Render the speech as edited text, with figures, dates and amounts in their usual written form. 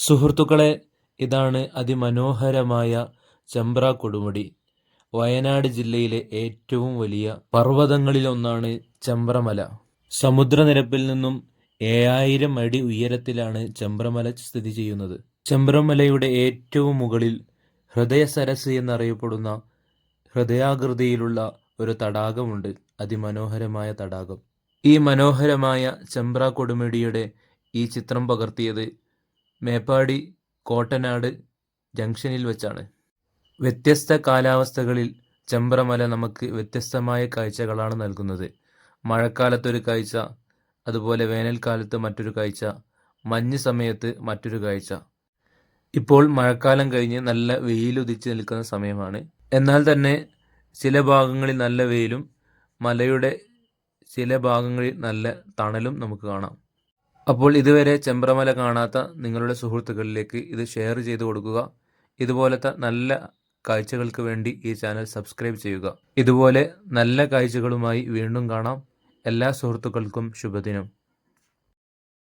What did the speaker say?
സുഹൃത്തുക്കളെ, ഇതാണ് അതിമനോഹരമായ ചെമ്പ്ര കൊടുമുടി. വയനാട് ജില്ലയിലെ ഏറ്റവും വലിയ പർവ്വതങ്ങളിലൊന്നാണ് ചെമ്പ്രമല. സമുദ്രനിരപ്പിൽ നിന്നും 7000 അടി ഉയരത്തിലാണ് ചെമ്പ്രമല സ്ഥിതി ചെയ്യുന്നത്. ചെമ്പ്രമലയുടെ ഏറ്റവും മുകളിൽ ഹൃദയസരസ് എന്നറിയപ്പെടുന്ന ഹൃദയാകൃതിയിലുള്ള ഒരു തടാകമുണ്ട്. അതിമനോഹരമായ തടാകം. ഈ മനോഹരമായ ചെമ്പ്ര കൊടുമുടിയുടെ ഈ ചിത്രം പകർത്തിയത് മേപ്പാടി കോട്ടനാട് ജംഗ്ഷനിൽ വെച്ചാണ്. വ്യത്യസ്ത കാലാവസ്ഥകളിൽ ചെമ്പ്രമല നമുക്ക് വ്യത്യസ്തമായ കാഴ്ചകളാണ് നൽകുന്നത്. മഴക്കാലത്തൊരു കാഴ്ച, അതുപോലെ വേനൽക്കാലത്ത് മറ്റൊരു കാഴ്ച, മഞ്ഞ് സമയത്ത് മറ്റൊരു കാഴ്ച. ഇപ്പോൾ മഴക്കാലം കഴിഞ്ഞ് നല്ല വെയിലുദിച്ച് നിൽക്കുന്ന സമയമാണ്. എന്നാൽ തന്നെ ചില ഭാഗങ്ങളിൽ നല്ല വെയിലും മലയുടെ ചില ഭാഗങ്ങളിൽ നല്ല തണലും നമുക്ക് കാണാം. അപ്പോൾ ഇതുവരെ ചെമ്പ്രമല കാണാത്ത നിങ്ങളുടെ സുഹൃത്തുക്കളിലേക്ക് ഇത് ഷെയർ ചെയ്ത് കൊടുക്കുക. ഇതുപോലത്തെ നല്ല കാഴ്ചകൾക്ക് വേണ്ടി ഈ ചാനൽ സബ്സ്ക്രൈബ് ചെയ്യുക. ഇതുപോലെ നല്ല കാഴ്ചകളുമായി വീണ്ടും കാണാം. എല്ലാ സുഹൃത്തുക്കൾക്കും ശുഭദിനം.